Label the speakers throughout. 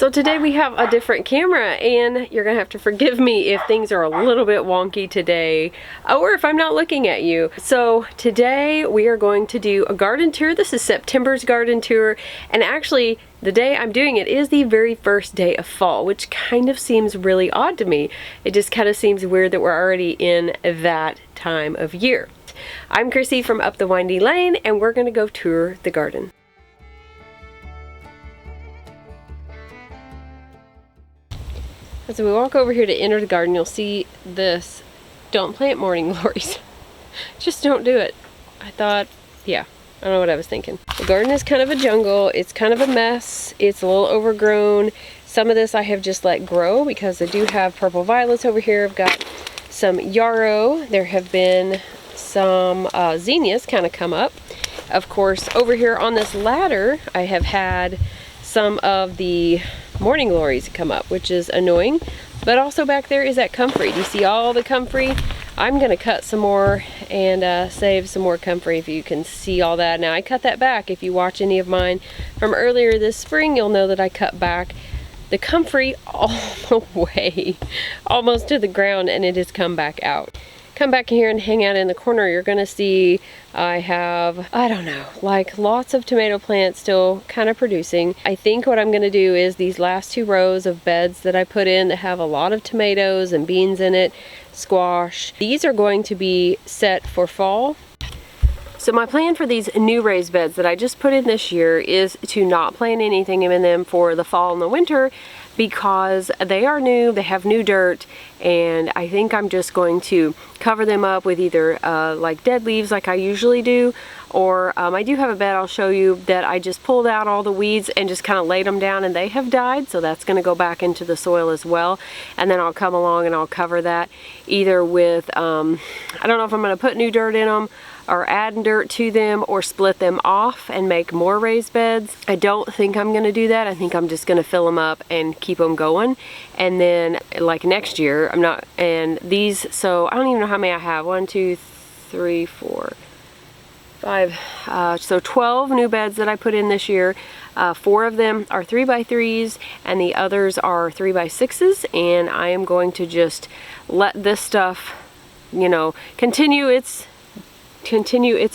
Speaker 1: So today we have a different camera, and you're gonna have to forgive me if things are a little bit wonky today, or if I'm not looking at you. So today we are going to do a garden tour. This is September's garden tour, and actually the day I'm doing it is the very first day of fall, which kind of seems really odd to me. It just kind of seems weird that we're already in that time of year. I'm Chrissy from Up the Windy Lane, and we're gonna go tour the garden. As we walk over here to enter the garden, you'll see this. Don't plant morning glories. Just don't do it. I thought, yeah, I don't know what I was thinking. The garden is kind of a jungle. It's kind of a mess. It's a little overgrown. Some of this I have just let grow because I do have purple violets over here. I've got some yarrow. There have been some zinnias kind of come up. Of course, over here on this ladder, I have had some of the morning glories come up, which is annoying. But also back there is that comfrey. Do you see all the comfrey? I'm gonna cut some more and save some more comfrey if you can see all that. Now I cut that back. If you watch any of mine from earlier this spring, you'll know that I cut back the comfrey all the way, almost to the ground, and it has come back out. Come back in here and hang out in the corner. You're gonna see I have, I don't know, like lots of tomato plants still kind of producing. I think what I'm gonna do is these last two rows of beds that I put in that have a lot of tomatoes and beans in it, squash, these are going to be set for fall. So my plan for these new raised beds that I just put in this year is to not plant anything in them for the fall and the winter, because they are new, they have new dirt, and I think I'm just going to cover them up with either like dead leaves like I usually do, or I do have a bed I'll show you that I just pulled out all the weeds and just kind of laid them down, and they have died, so that's going to go back into the soil as well. And then I'll come along and I'll cover that either with, I don't know if I'm going to put new dirt in them or add dirt to them or split them off and make more raised beds. I don't think I'm gonna do that. I think I'm just gonna fill them up and keep them going. And then like next year, I'm not, and these, so I don't even know how many I have. 1, 2, 3, 4, 5, so 12 new beds that I put in this year. 4 of them are 3x3s and the others are 3x6s, and I am going to just let this stuff, you know, continue its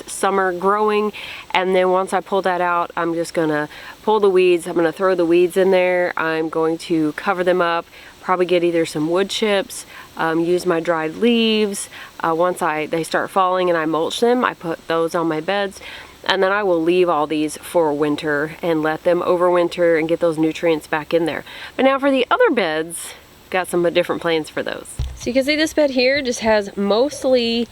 Speaker 1: summer growing. And then once I pull that out, I'm just gonna pull the weeds. I'm gonna throw the weeds in there. I'm going to cover them up, probably get either some wood chips, use my dried leaves. Once they start falling and I mulch them, I put those on my beds, and then I will leave all these for winter and let them overwinter and get those nutrients back in there. But now for the other beds, got some different plans for those. So you can see this bed here just has mostly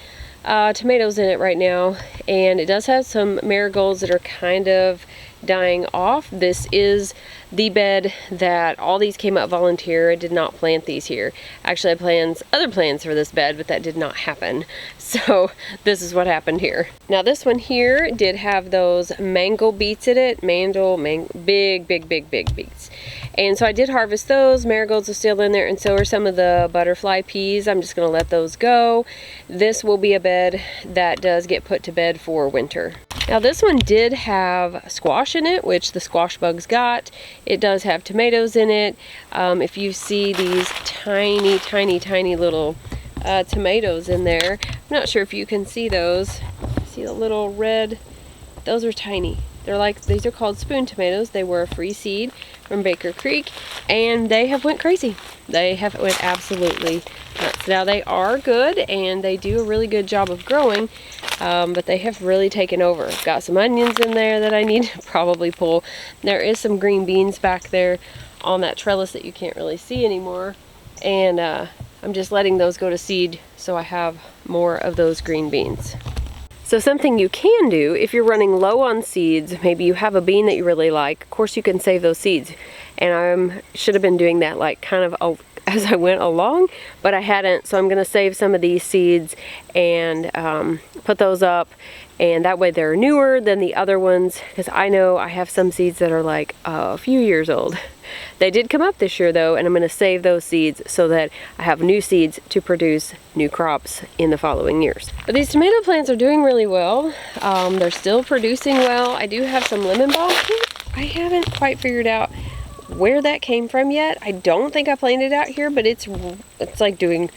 Speaker 1: tomatoes in it right now, and it does have some marigolds that are kind of dying off. This is the bed that all these came up volunteer. I did not plant these here. Actually, I planned other plans for this bed, but that did not happen. So this is what happened here. Now this one here did have those mango beets in it. Big beets. And so I did harvest those. Marigolds are still in there, and so are some of the butterfly peas. I'm just gonna let those go. This will be a bed that does get put to bed for winter. Now this one did have squash in it, which the squash bugs got. It does have tomatoes in it. If you see these tiny little tomatoes in there, I'm not sure if you can see those. See the little red, those are tiny. They're like, these are called spoon tomatoes. They were a free seed from Baker Creek, and they have went crazy. They have went absolutely nuts. Now they are good and they do a really good job of growing, but they have really taken over. Got some onions in there that I need to probably pull. There is some green beans back there on that trellis that you can't really see anymore, and I'm just letting those go to seed so I have more of those green beans. So something you can do if you're running low on seeds, maybe you have a bean that you really like, of course you can save those seeds. And I should have been doing that like kind of as I went along, but I hadn't, so I'm gonna save some of these seeds and put those up, and that way they're newer than the other ones, because I know I have some seeds that are like a few years old. They did come up this year though, and I'm gonna save those seeds so that I have new seeds to produce new crops in the following years. But these tomato plants are doing really well. They're still producing well. I do have some lemon balm here. I haven't quite figured out where that came from yet. I don't think I planted it out here, but it's like doing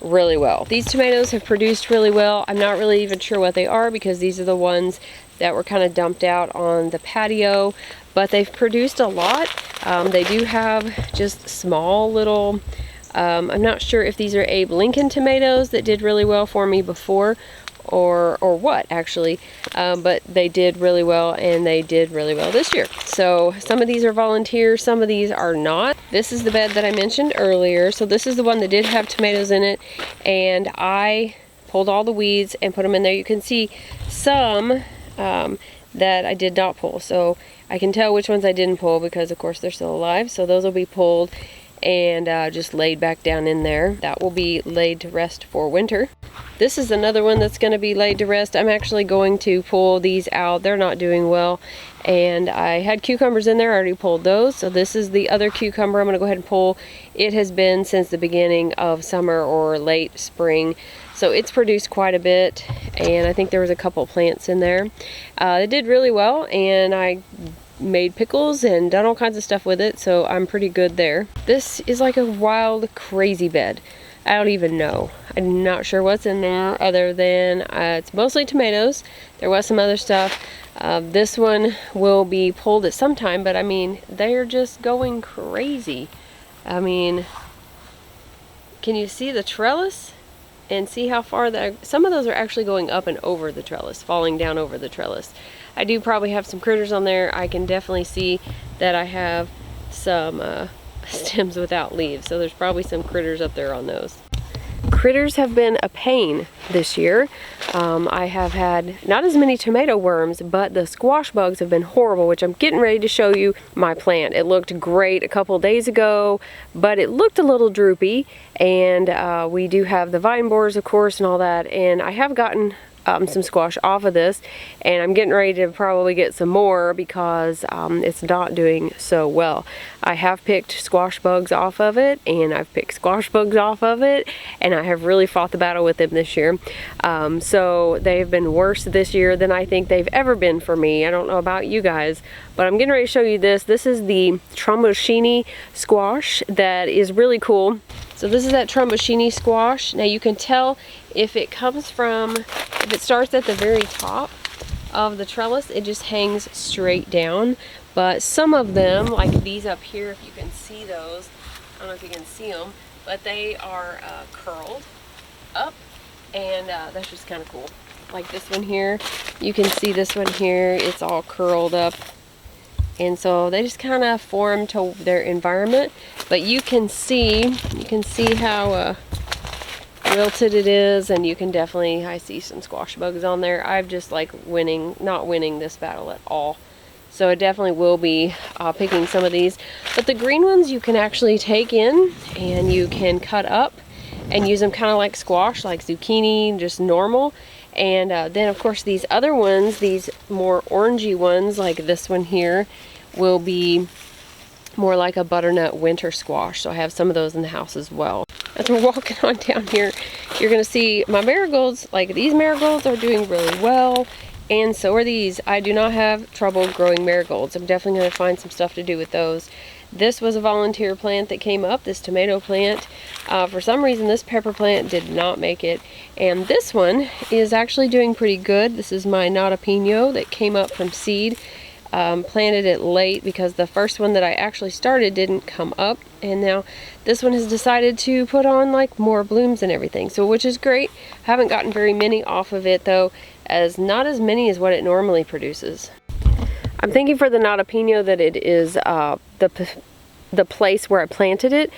Speaker 1: really well. These tomatoes have produced really well. I'm not really even sure what they are because these are the ones that were kind of dumped out on the patio, but they've produced a lot. They do have just small little, I'm not sure if these are Abe Lincoln tomatoes that did really well for me before or what actually, but they did really well, and they did really well this year. So some of these are volunteers, some of these are not. This is the bed that I mentioned earlier. So this is the one that did have tomatoes in it, and I pulled all the weeds and put them in there. You can see some that I did not pull, so I can tell which ones I didn't pull because of course they're still alive. So those will be pulled and just laid back down in there. That will be laid to rest for winter. This is another one that's going to be laid to rest. I'm actually going to pull these out. They're not doing well, and I had cucumbers in there. I already pulled those. So this is the other cucumber I'm going to go ahead and pull. It has been since the beginning of summer or late spring, so it's produced quite a bit, and I think there was a couple plants in there. It did really well, and I made pickles and done all kinds of stuff with it, so I'm pretty good there. This is like a wild, crazy bed. I don't even know. I'm not sure what's in there other than it's mostly tomatoes. There was some other stuff. This one will be pulled at some time, but I mean, they're just going crazy. I mean, can you see the trellis? And see how far that, some of those are actually going up and over the trellis, falling down over the trellis. I do probably have some critters on there. I can definitely see that I have some stems without leaves, so there's probably some critters up there on those. Critters have been a pain this year. I have had not as many tomato worms, but the squash bugs have been horrible, which I'm getting ready to show you my plant. It looked great a couple days ago, but it looked a little droopy, and we do have the vine borers, of course, and all that, and I have gotten some squash off of this, and I'm getting ready to probably get some more because it's not doing so well. I have picked squash bugs off of it, and I've picked squash bugs off of it, and I have really fought the battle with them this year. So they've been worse this year than I think they've ever been for me. I don't know about you guys, but I'm getting ready to show you this. This is the tromboshini squash that is really cool. So this is that tromboshini squash. Now you can tell if it comes from, if it starts at the very top of the trellis, it just hangs straight down. But some of them, like these up here, if you can see those, I don't know if you can see them, but they are curled up, and that's just kind of cool. Like this one here, you can see this one here, it's all curled up. And so they just kind of form to their environment, but you can see how wilted it is, and you can definitely, I see some squash bugs on there. I've just like not winning this battle at all. So I definitely will be picking some of these, but the green ones you can actually take in and you can cut up and use them kind of like squash, like zucchini, just normal. And then of course these other ones, these more orangey ones like this one here, will be more like a butternut winter squash. So I have some of those in the house as well. As we're walking on down here, you're gonna see my marigolds. Like these marigolds are doing really well, and so are these. I do not have trouble growing marigolds. I'm definitely gonna find some stuff to do with those. This was a volunteer plant that came up, this tomato plant. For some reason this pepper plant did not make it, and this one is actually doing pretty good. This is my nata pino that came up from seed. Planted it late because the first one that I actually started didn't come up, and now this one has decided to put on like more blooms and everything, so which is great. I haven't gotten very many off of it though, as not as many as what it normally produces. I'm thinking for the nata pino that it is the place where I planted it.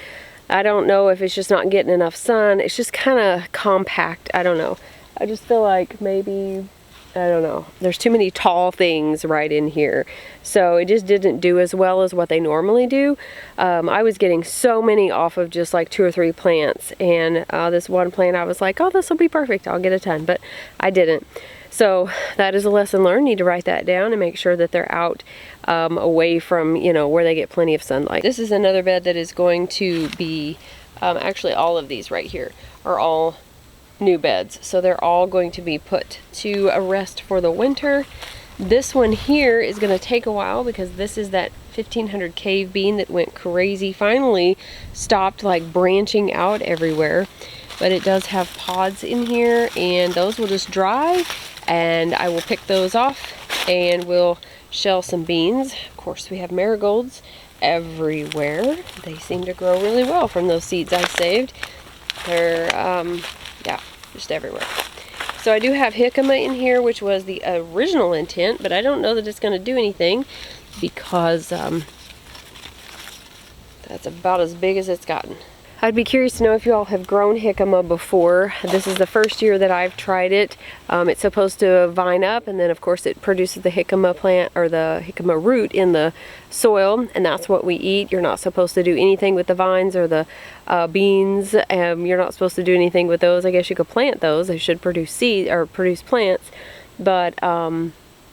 Speaker 1: I don't know if it's just not getting enough sun. It's just kind of compact. I don't know. I just feel like maybe, I don't know, there's too many tall things right in here, so it just didn't do as well as what they normally do. I was getting so many off of just like 2 or 3 plants, and this one plant I was like, oh, this will be perfect, I'll get a ton, but I didn't. So that is a lesson learned. Need to write that down and make sure that they're out away from, you know, where they get plenty of sunlight. This is another bed that is going to be, actually all of these right here are all new beds, so they're all going to be put to a rest for the winter. This one here is going to take a while because this is that 1500 cave bean that went crazy. Finally stopped like branching out everywhere. But it does have pods in here, and those will just dry, and I will pick those off and we'll shell some beans. Of course, we have marigolds everywhere. They seem to grow really well from those seeds I saved. They're, yeah, just everywhere. So I do have jicama in here, which was the original intent, but I don't know that it's going to do anything because that's about as big as it's gotten. I'd be curious to know if you all have grown jicama before. This is the first year that I've tried it. It's supposed to vine up, and then of course it produces the jicama plant or the jicama root in the soil, and that's what we eat. You're not supposed to do anything with the vines or the beans. You're not supposed to do anything with those. I guess you could plant those. They should produce seed or produce plants, but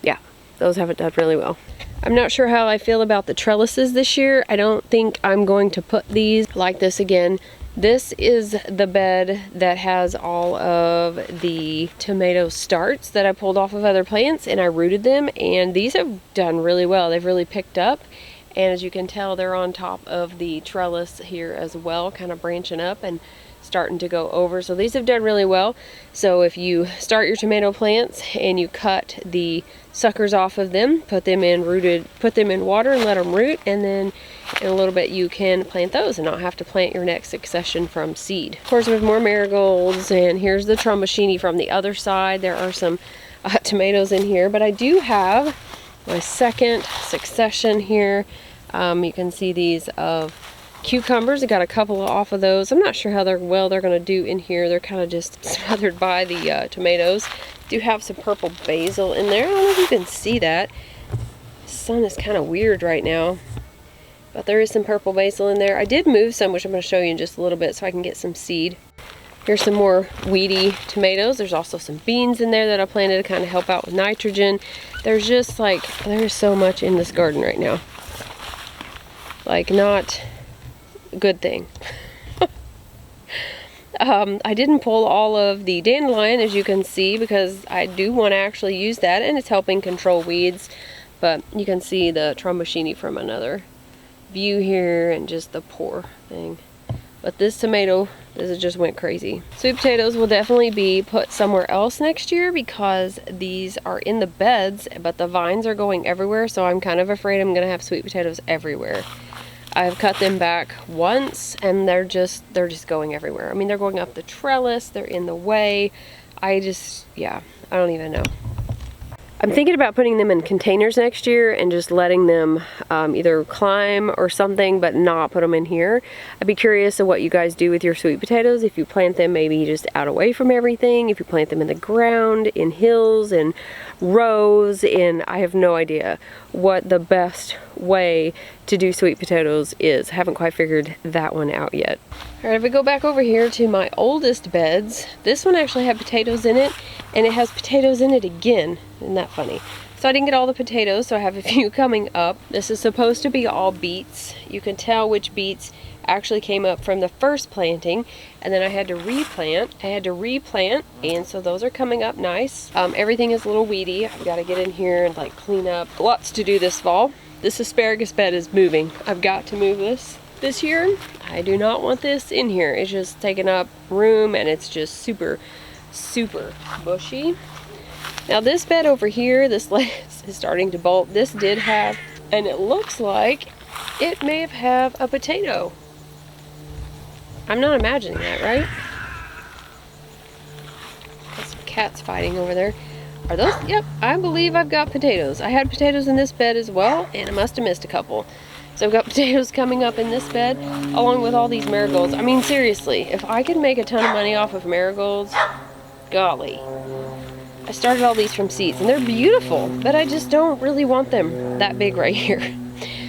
Speaker 1: yeah, those haven't done really well. I'm not sure how I feel about the trellises this year. I don't think I'm going to put these like this again. This is the bed that has all of the tomato starts that I pulled off of other plants, and I rooted them, and these have done really well. They've really picked up, and as you can tell, they're on top of the trellis here as well, kind of branching up and starting to go over. So these have done really well. So if you start your tomato plants and you cut the suckers off of them, put them in water and let them root, and then in a little bit you can plant those and not have to plant your next succession from seed. Of course, we have more marigolds, and here's the trombocini from the other side. There are some tomatoes in here, but I do have my second succession here. You can see these of cucumbers. I got a couple off of those. I'm not sure how they're going to do in here. They're kind of just smothered by the tomatoes. Do have some purple basil in there. I don't know if you can see that. The sun is kind of weird right now, but there is some purple basil in there. I did move some, which I'm going to show you in just a little bit so I can get some seed. Here's some more weedy tomatoes. There's also some beans in there that I planted to kind of help out with nitrogen. There's just like, there's so much in this garden right now. Like, not a good thing. I didn't pull all of the dandelion, as you can see, because I do want to actually use that, and it's helping control weeds. But you can see the trombocini from another view here, and just the poor thing. But this tomato, this just went crazy. Sweet potatoes will definitely be put somewhere else next year because these are in the beds, but the vines are going everywhere, so I'm kind of afraid I'm gonna have sweet potatoes everywhere. I've cut them back once, and they're just going everywhere. I mean, they're going up the trellis, they're in the way. Yeah, I don't even know. I'm thinking about putting them in containers next year and just letting them either climb or something, but not put them in here. I'd be curious of what you guys do with your sweet potatoes. If you plant them maybe just out away from everything, if you plant them in the ground, in hills, in rows, and I have no idea what the best way to do sweet potatoes is. I haven't quite figured that one out yet. All right, if we go back over here to my oldest beds, this one actually had potatoes in it, and it has potatoes in it again. Isn't that funny? So I didn't get all the potatoes, so I have a few coming up. This is supposed to be all beets. You can tell which beets actually came up from the first planting, and then I had to replant. And so those are coming up nice. Everything is a little weedy. I've got to get in here and like clean up. Lots to do this fall. This asparagus bed is moving. I've got to move this year. I do not want this in here. It's just taking up room, and it's just super bushy. Now this bed over here, this lettuce is starting to bolt. This did have, and it looks like it may have had a potato. I'm not imagining that, right? Got some cats fighting over there. Are those? Yep, I believe I've got potatoes. I had potatoes in this bed as well, and I must have missed a couple. So I've got potatoes coming up in this bed, along with all these marigolds. I mean, seriously, if I could make a ton of money off of marigolds, golly. I started all these from seeds, and they're beautiful, but I just don't really want them that big right here.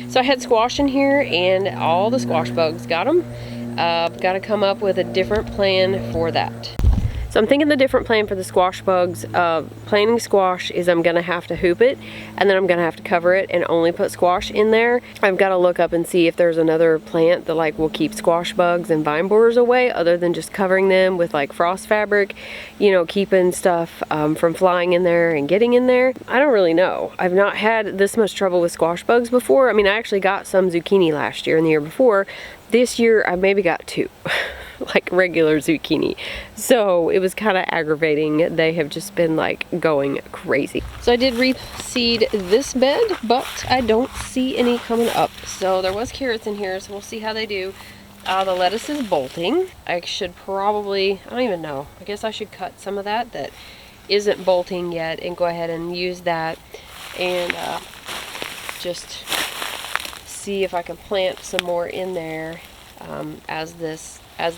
Speaker 1: So I had squash in here, and all the squash bugs got them. Got to come up with a different plan for that. So So I'm thinking the different plan for the squash bugs. Planting squash is I'm gonna have to hoop it, and then I'm gonna have to cover it and only put squash in there. I've got to look up and see if there's another plant that like will keep squash bugs and vine borers away, other than just covering them with like frost fabric, you know, keeping stuff from flying in there and getting in there. I don't really know. I've not had this much trouble with squash bugs before. I mean, I actually got some zucchini last year and the year before. This year I maybe got 2. Like regular zucchini. So it was kind of aggravating. They have just been like going crazy. So I did reseed this bed, but I don't see any coming up. So there was carrots in here, so we'll see how they do. The lettuce is bolting. I should probably, I don't even know. I guess I should cut some of that isn't bolting yet and go ahead and use that and just see if I can plant some more in there as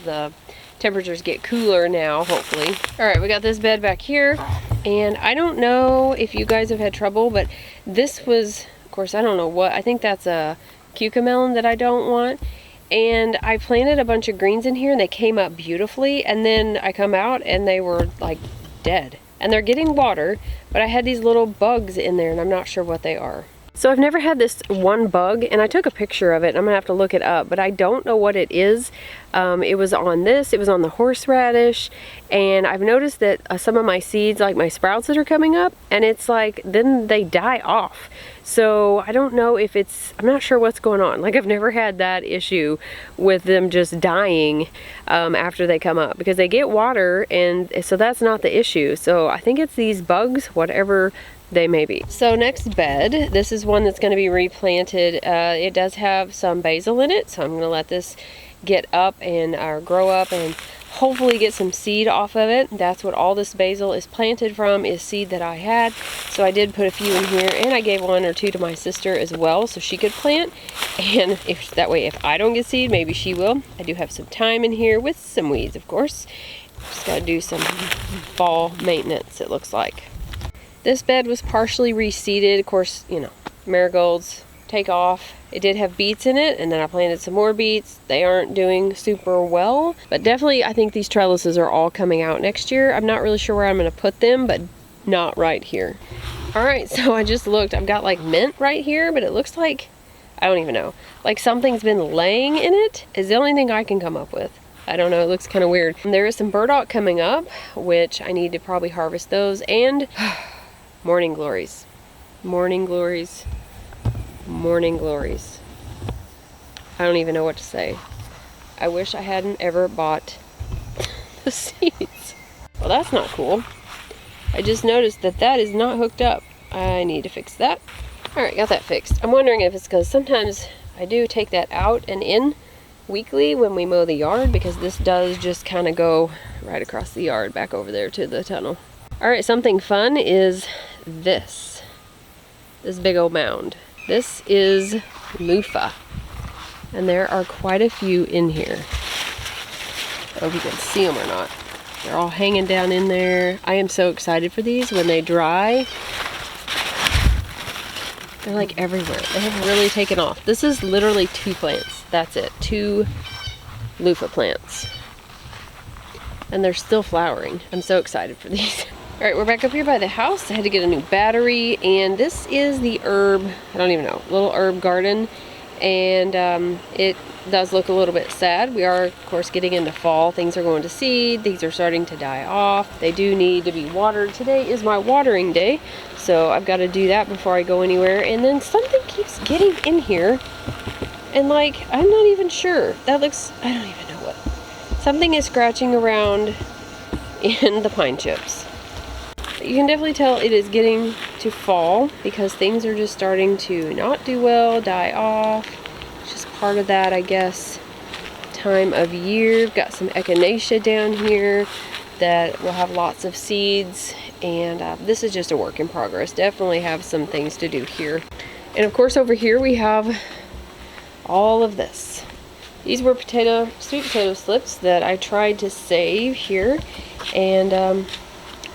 Speaker 1: the temperatures get cooler now, hopefully. All right, we got this bed back here, and I don't know if you guys have had trouble, but this was, of course, I don't know what, I think that's a cucamelon that I don't want. And I planted a bunch of greens in here and they came up beautifully, and then I come out and they were like dead. And they're getting water, but I had these little bugs in there and I'm not sure what they are. So I've never had this one bug, and I took a picture of it. I'm gonna have to look it up, but I don't know what it is. It was on this, it was on the horseradish, and I've noticed that some of my seeds, like my sprouts that are coming up, and it's like, then they die off. So I don't know if it's, I'm not sure what's going on. Like I've never had that issue with them just dying after they come up, because they get water, and so that's not the issue. So I think it's these bugs, whatever they may be. So next bed, this is one that's going to be replanted. It does have some basil in it, so I'm going to let this get up and grow up and hopefully get some seed off of it. That's what all this basil is planted from, is seed that I had. So I did put a few in here, and I gave 1 or 2 to my sister as well so she could plant, and if that way if I don't get seed, maybe she will. I do have some thyme in here with some weeds, of course. Just got to do some fall maintenance, it looks like. This bed was partially reseeded. Of course, you know, marigolds take off. It did have beets in it, and then I planted some more beets. They aren't doing super well, but definitely I think these trellises are all coming out next year. I'm not really sure where I'm going to put them, but not right here. All right, so I just looked. I've got like mint right here, but it looks like, I don't even know, like something's been laying in it is the only thing I can come up with. I don't know, it looks kind of weird. And there is some burdock coming up, which I need to probably harvest those, and morning glories, morning glories, morning glories. I don't even know what to say. I wish I hadn't ever bought the seeds. Well, that's not cool. I just noticed that that is not hooked up. I need to fix that. All right, got that fixed. I'm wondering if it's because sometimes I do take that out and in weekly when we mow the yard, because this does just kind of go right across the yard back over there to the tunnel. All right, something fun is this big old mound. This is loofah, and there are quite a few in here. I don't know if you can see them or not. They're all hanging down in there. I am so excited for these when they dry. They're like everywhere. They have really taken off. This is literally 2 plants. That's it, 2 loofah plants. And they're still flowering. I'm so excited for these. All right, we're back up here by the house. I had to get a new battery, and this is the herb, I don't even know, little herb garden. And it does look a little bit sad. We are, of course, getting into fall. Things are going to seed. These are starting to die off. They do need to be watered. Today is my watering day, so I've got to do that before I go anywhere. And then something keeps getting in here, and like, I'm not even sure. That looks, I don't even know what. Something is scratching around in the pine chips. You can definitely tell it is getting to fall, because things are just starting to not do well, die off. It's just part of that, I guess, time of year. We've got some echinacea down here that will have lots of seeds, and this is just a work in progress. Definitely have some things to do here. And of course over here we have all of this. These were sweet potato slips that I tried to save here, and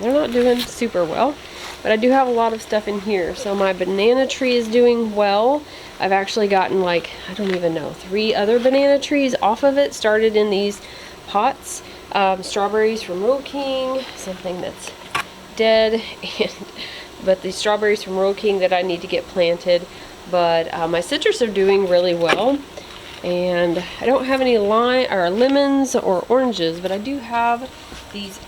Speaker 1: they're not doing super well, but I do have a lot of stuff in here. So my banana tree is doing well. I've actually gotten like, I don't even know, 3 other banana trees off of it, started in these pots. Strawberries from Roll King, something that's dead, but the strawberries from Roll King that I need to get planted. But my citrus are doing really well, and I don't have any lime or lemons or oranges, but I do have these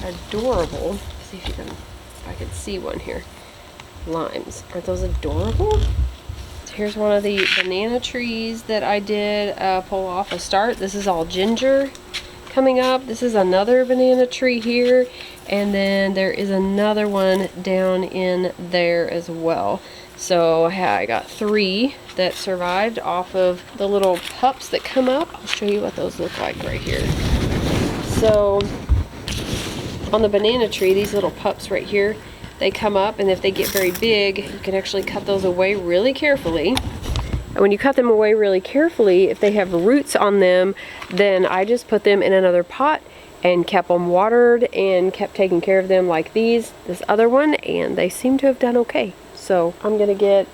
Speaker 1: adorable. Let's see if I can see one here. Limes. Aren't those adorable? Here's one of the banana trees that I did pull off a start. This is all ginger coming up. This is another banana tree here, and then there is another one down in there as well. So I got 3 that survived off of the little pups that come up. I'll show you what those look like right here. So on the banana tree, these little pups right here, they come up, and if they get very big, you can actually cut those away really carefully. And when you cut them away really carefully, if they have roots on them, then I just put them in another pot and kept them watered and kept taking care of them like this other one, and they seem to have done okay. So I'm gonna get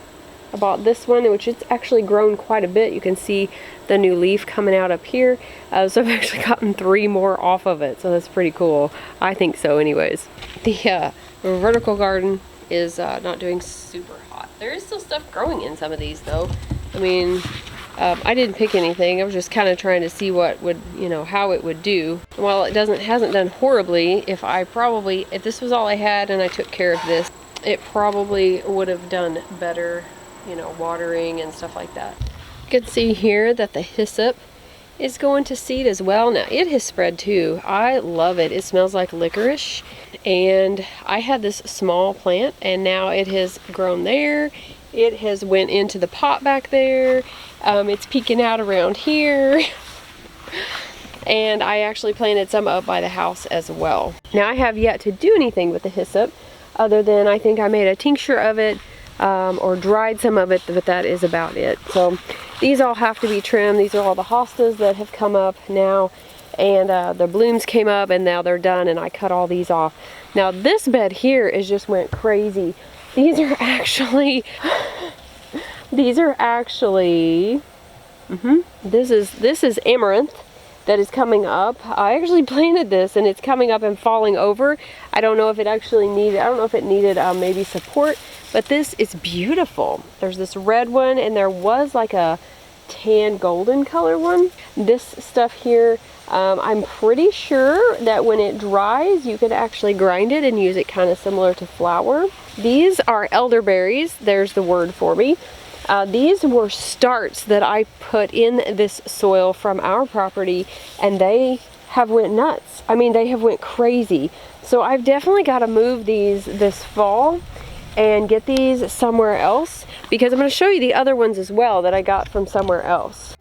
Speaker 1: about this one, which it's actually grown quite a bit. You can see the new leaf coming out up here. So I've actually gotten 3 more off of it, so that's pretty cool. I think so anyways. The vertical garden is not doing super hot. There is still stuff growing in some of these though. I mean, I didn't pick anything. I was just kind of trying to see what would, how it would do. While it hasn't done horribly, if this was all I had and I took care of this, it probably would have done better, watering and stuff like that. You can see here that the hyssop is going to seed as well. Now it has spread too. I love it. It smells like licorice, and I had this small plant and now it has grown there. It has went into the pot back there. It's peeking out around here. And I actually planted some up by the house as well. Now I have yet to do anything with the hyssop other than I think I made a tincture of it or dried some of it, but that is about it. So these all have to be trimmed. These are all the hostas that have come up now, and the blooms came up and now they're done, and I cut all these off. Now this bed here is just went crazy. These are actually this is amaranth that is coming up. I actually planted this and it's coming up and falling over. I don't know if it needed maybe support, but this is beautiful. There's this red one, and there was like a tan golden color one. This stuff here, I'm pretty sure that when it dries, you could actually grind it and use it kind of similar to flour. These are elderberries. There's the word for me. These were starts that I put in this soil from our property, and they have went nuts. I mean, they have went crazy. So I've definitely got to move these this fall and get these somewhere else, because I'm going to show you the other ones as well that I got from somewhere else.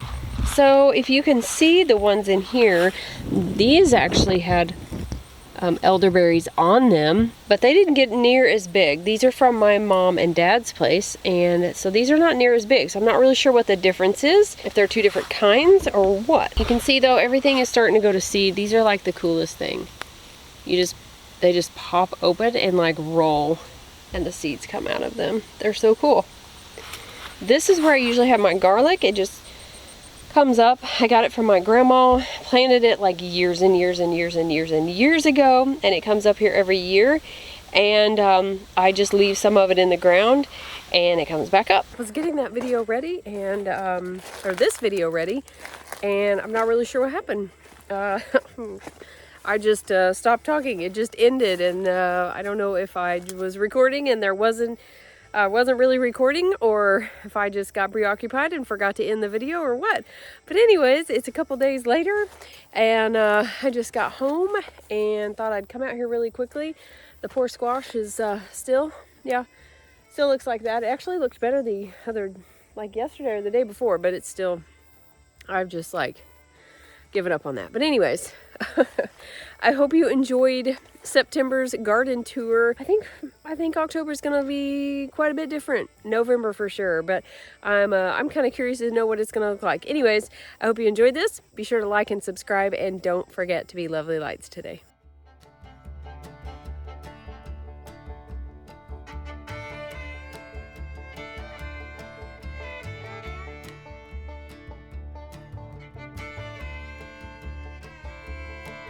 Speaker 1: So if you can see the ones in here, these actually had elderberries on them, but they didn't get near as big. These are from my mom and dad's place, and so these are not near as big. So I'm not really sure what the difference is, if they're 2 different kinds or what. You can see though, everything is starting to go to seed. These are like the coolest thing. They just pop open and like roll, and the seeds come out of them. They're so cool. This is where I usually have my garlic. It just comes up. I got it from my grandma, planted it like years and years and years and years and years ago, and it comes up here every year, and I just leave some of it in the ground and it comes back up. I was getting that video ready, and or this video ready, and I'm not really sure what happened. I just stopped talking. It just ended, and I don't know if I was recording and there wasn't really recording, or if I just got preoccupied and forgot to end the video, or what. But anyways, it's a couple days later, and I just got home and thought I'd come out here really quickly. The poor squash is still looks like that. It actually looked better like yesterday or the day before, but it's still, I've just like given up on that. But anyways, I hope you enjoyed September's garden tour. I think October's gonna be quite a bit different. November for sure, but I'm kind of curious to know what it's gonna look like. Anyways, I hope you enjoyed this. Be sure to like and subscribe, and don't forget to be lovely lights today.